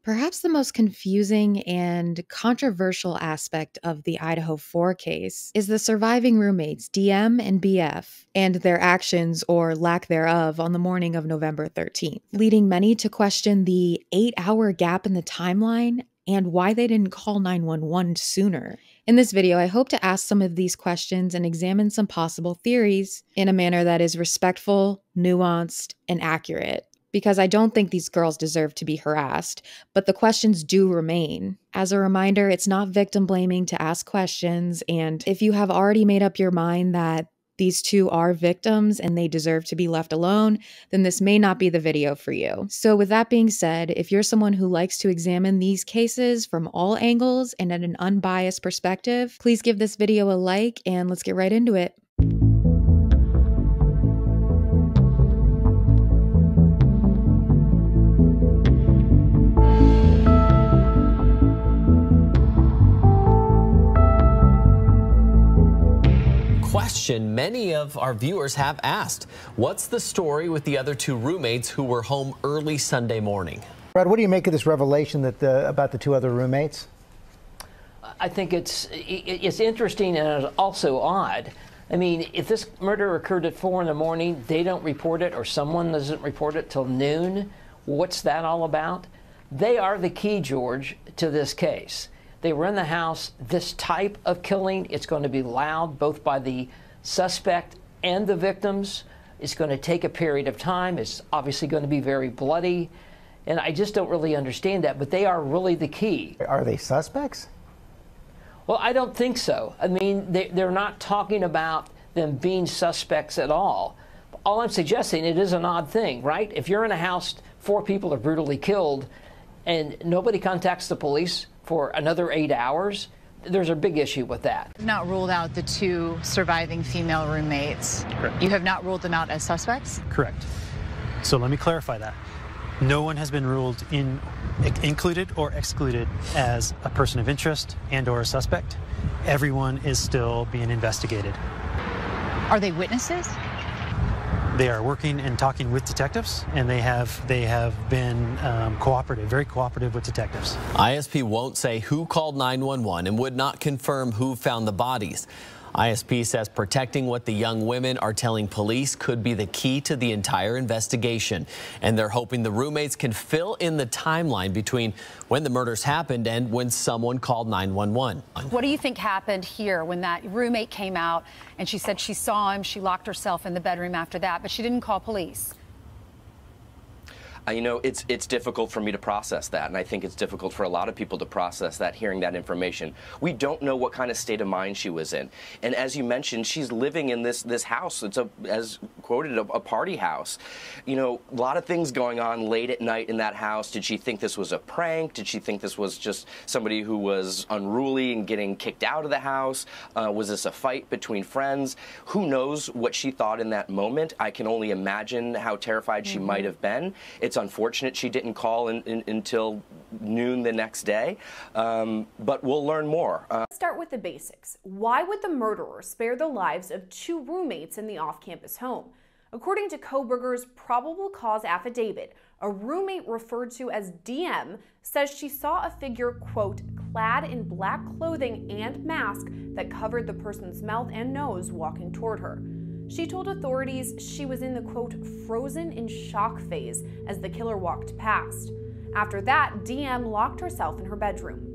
Perhaps the most confusing and controversial aspect of the Idaho 4 case is the surviving roommates, DM and BF, and their actions or lack thereof on the morning of November 13th, leading many to question the 8-hour gap in the timeline and why they didn't call 911 sooner. In this video, I hope to ask some of these questions and examine some possible theories in a manner that is respectful, nuanced, and accurate. Because I don't think these girls deserve to be harassed, but the questions do remain. As a reminder, it's not victim blaming to ask questions, and if you have already made up your mind that these two are victims and they deserve to be left alone, then this may not be the video for you. So with that being said, if you're someone who likes to examine these cases from all angles and at an unbiased perspective, please give this video a like and let's get right into it. Question many of our viewers have asked. What's the story with the other two roommates who were home early Sunday morning? Brad, what do you make of this revelation that about the two other roommates? I think it's interesting and it's also odd. I mean, if this murder occurred at 4 in the morning, they don't report it or someone doesn't report it till noon. What's that all about? They are the key, George, to this case. They were in the house. This type of killing, it's going to be loud, both by the suspect and the victims. It's going to take a period of time. It's obviously going to be very bloody. And I just don't really understand that, but they are really the key. Are they suspects? Well, I don't think so. I mean, they're not talking about them being suspects at all. All I'm suggesting, it is an odd thing, right? If you're in a house, 4 people are brutally killed, and nobody contacts the police for another 8 hours, there's a big issue with that. Not ruled out the 2 surviving female roommates. Correct. You have not ruled them out as suspects? Correct. So let me clarify that. No one has been ruled included or excluded as a person of interest and or a suspect. Everyone is still being investigated. Are they witnesses? They are working and talking with detectives, and they have been cooperative, very cooperative with detectives. ISP won't say who called 911 and would not confirm who found the bodies. ISP says protecting what the young women are telling police could be the key to the entire investigation, and they're hoping the roommates can fill in the timeline between when the murders happened and when someone called 911. What do you think happened here when that roommate came out and she said she saw him, she locked herself in the bedroom after that, but she didn't call police? You know, it's difficult for me to process that, and I think it's difficult for a lot of people to process that, hearing that information. We don't know what kind of state of mind she was in, and as you mentioned, she's living in this house. It's as quoted, a party house. You know, a lot of things going on late at night in that house. Did she think this was a prank? Did she think this was just somebody who was unruly and getting kicked out of the house? Was this a fight between friends? Who knows what she thought in that moment? I can only imagine how terrified she might have been. It's unfortunate she didn't call until noon the next day, but we'll learn more. Let's start with the basics. Why would the murderer spare the lives of 2 roommates in the off-campus home? According to Kohberger's probable cause affidavit, a roommate referred to as DM says she saw a figure, quote, clad in black clothing and mask that covered the person's mouth and nose walking toward her. She told authorities she was in the, quote, frozen in shock phase as the killer walked past. After that, DM locked herself in her bedroom.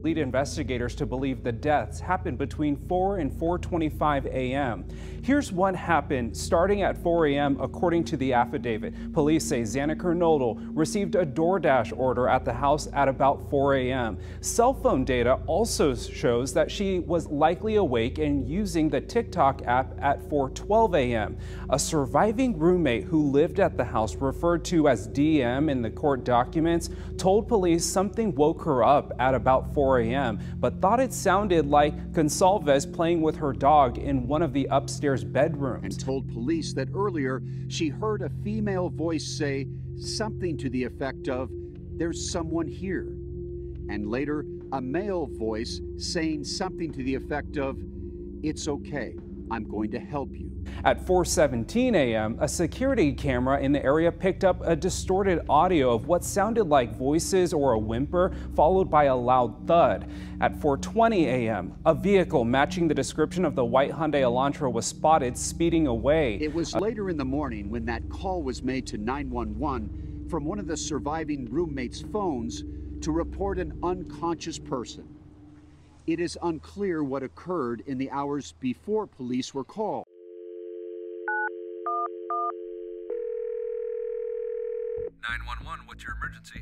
Lead investigators to believe the deaths happened between 4 and 4:25 a.m. Here's what happened starting at 4 a.m. according to the affidavit. Police say Zanika Nodal received a DoorDash order at the house at about 4 a.m. Cell phone data also shows that she was likely awake and using the TikTok app at 4:12 a.m. A surviving roommate who lived at the house, referred to as DM in the court documents, told police something woke her up at about 4 a.m., but thought it sounded like Gonsalves playing with her dog in one of the upstairs bedrooms. And told police that earlier she heard a female voice say something to the effect of, "There's someone here." And later, a male voice saying something to the effect of, "It's okay, I'm going to help you." At 4:17 a.m., a security camera in the area picked up a distorted audio of what sounded like voices or a whimper, followed by a loud thud. At 4:20 a.m., a vehicle matching the description of the white Hyundai Elantra was spotted speeding away. It was later in the morning when that call was made to 911 from one of the surviving roommates' phones to report an unconscious person. It is unclear what occurred in the hours before police were called. 911, what's your emergency?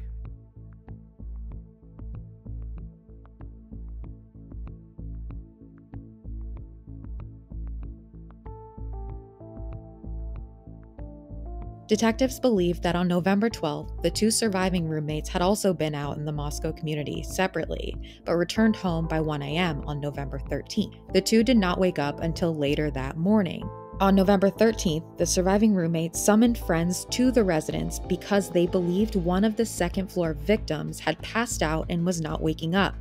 Detectives believe that on November 12th, the two surviving roommates had also been out in the Moscow community separately, but returned home by 1 a.m. on November 13th. The two did not wake up until later that morning. On November 13th, the surviving roommates summoned friends to the residence because they believed one of the second-floor victims had passed out and was not waking up.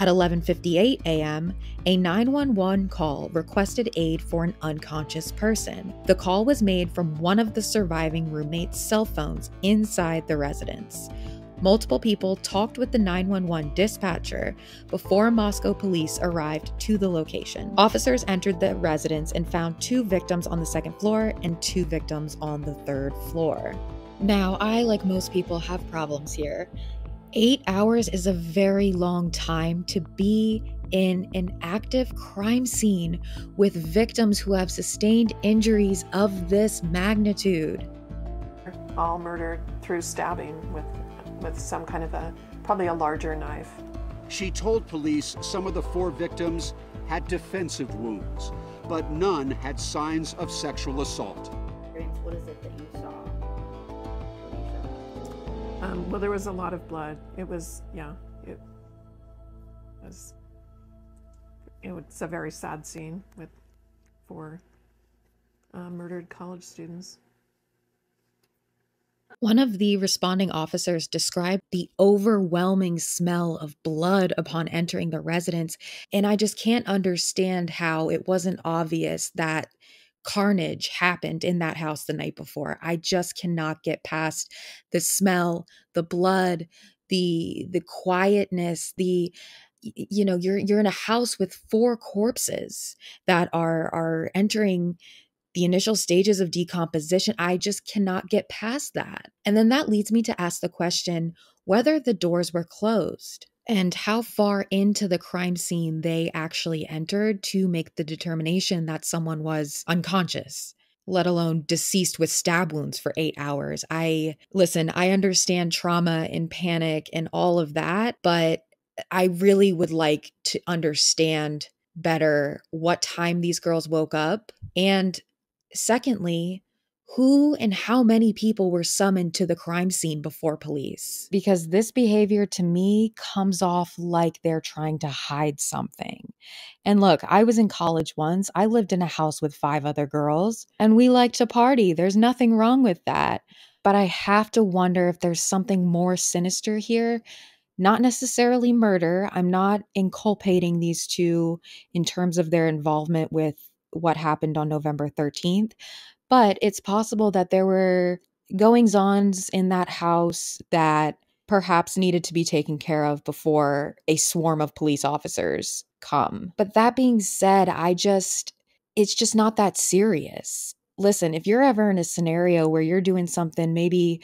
At 11:58 a.m., a 911 call requested aid for an unconscious person. The call was made from one of the surviving roommates' cell phones inside the residence. Multiple people talked with the 911 dispatcher before Moscow police arrived to the location. Officers entered the residence and found 2 victims on the second floor and 2 victims on the third floor. Now, I, like most people, have problems here. 8 hours is a very long time to be in an active crime scene with victims who have sustained injuries of this magnitude. All murdered through stabbing with some kind of probably a larger knife. She told police some of the 4 victims had defensive wounds, but none had signs of sexual assault. What is it that you saw? Well, there was a lot of blood. It was a very sad scene with 4 murdered college students. One of the responding officers described the overwhelming smell of blood upon entering the residence, and I just can't understand how it wasn't obvious that carnage happened in that house the night before. I just cannot get past the smell, the blood, the quietness, you're in a house with 4 corpses that are entering the initial stages of decomposition. I just cannot get past that. And then that leads me to ask the question whether the doors were closed and how far into the crime scene they actually entered to make the determination that someone was unconscious, let alone deceased with stab wounds for 8 hours. I understand trauma and panic and all of that, but I really would like to understand better what time these girls woke up, and secondly, who and how many people were summoned to the crime scene before police? Because this behavior to me comes off like they're trying to hide something. And look, I was in college once. I lived in a house with 5 other girls, and we liked to party. There's nothing wrong with that. But I have to wonder if there's something more sinister here. Not necessarily murder. I'm not inculpating these 2 in terms of their involvement with what happened on November 13th, but it's possible that there were goings-ons in that house that perhaps needed to be taken care of before a swarm of police officers come. But that being said, it's just not that serious. Listen, if you're ever in a scenario where you're doing something, maybe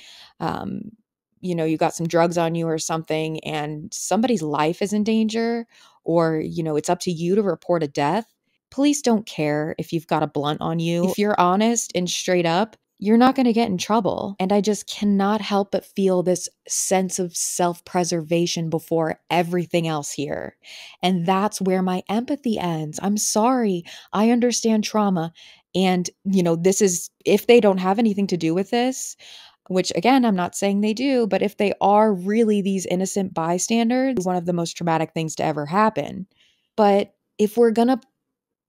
you got some drugs on you or something, and somebody's life is in danger, or it's up to you to report a death, police don't care if you've got a blunt on you. If you're honest and straight up, you're not going to get in trouble. And I just cannot help but feel this sense of self-preservation before everything else here. And that's where my empathy ends. I'm sorry. I understand trauma. And, this is, if they don't have anything to do with this, which again, I'm not saying they do, but if they are really these innocent bystanders, one of the most traumatic things to ever happen. But if we're going to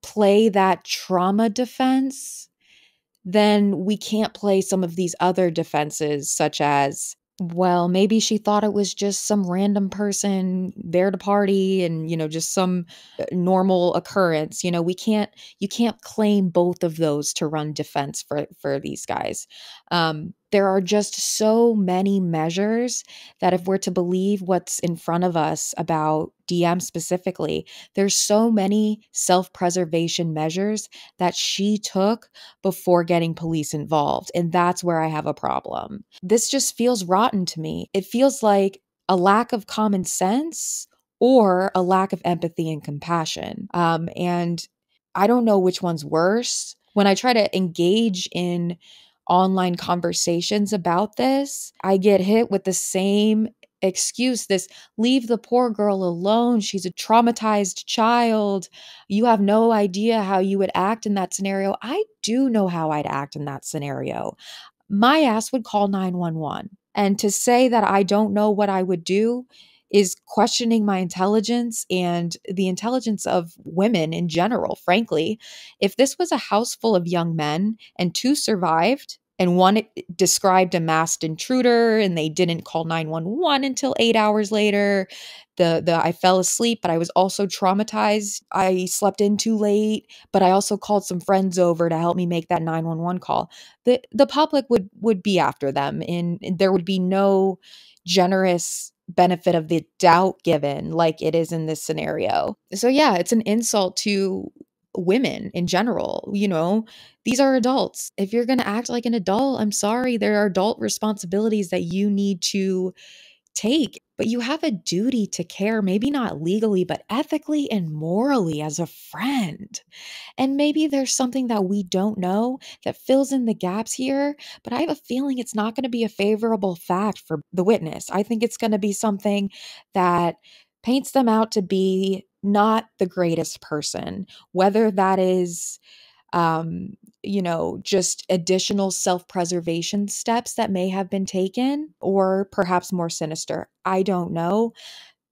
play that trauma defense, then we can't play some of these other defenses, such as Well, maybe she thought it was just some random person there to party and, just some normal occurrence. You can't claim both of those to run defense for these guys. There are just so many measures that if we're to believe what's in front of us about DM specifically, there's so many self-preservation measures that she took before getting police involved. And that's where I have a problem. This just feels rotten to me. It feels like a lack of common sense or a lack of empathy and compassion. And I don't know which one's worse. When I try to engage in online conversations about this, I get hit with the same excuse, this leave the poor girl alone. She's a traumatized child. You have no idea how you would act in that scenario. I do know how I'd act in that scenario. My ass would call 911. And to say that I don't know what I would do is questioning my intelligence and the intelligence of women in general, frankly. If this was a house full of young men and two survived, and one described a masked intruder and they didn't call 911 until 8 hours later. The I fell asleep, but I was also traumatized. I slept in too late, but I also called some friends over to help me make that 911 call. The public would be after them, and there would be no generous benefit of the doubt given like it is in this scenario. So yeah, it's an insult to women in general. These are adults. If you're going to act like an adult, I'm sorry, there are adult responsibilities that you need to take, but you have a duty to care, maybe not legally, but ethically and morally as a friend. And maybe there's something that we don't know that fills in the gaps here, but I have a feeling it's not going to be a favorable fact for the witness. I think it's going to be something that paints them out to be not the greatest person, whether that is just additional self-preservation steps that may have been taken, or perhaps more sinister. I don't know.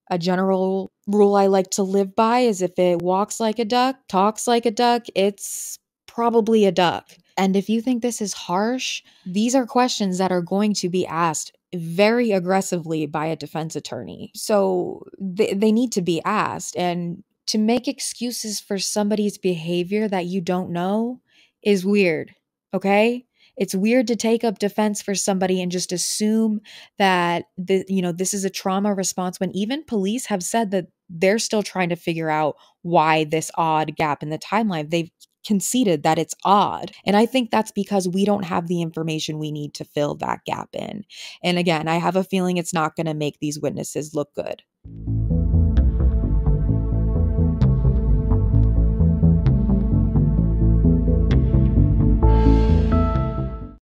A general rule I like to live by is if it walks like a duck, talks like a duck, it's probably a duck. And if you think this is harsh, these are questions that are going to be asked very aggressively by a defense attorney. So they need to be asked. And to make excuses for somebody's behavior that you don't know is weird, okay? It's weird to take up defense for somebody and just assume that this is a trauma response when even police have said that they're still trying to figure out why this odd gap in the timeline. They've conceded that it's odd. And I think that's because we don't have the information we need to fill that gap in. And again, I have a feeling it's not going to make these witnesses look good.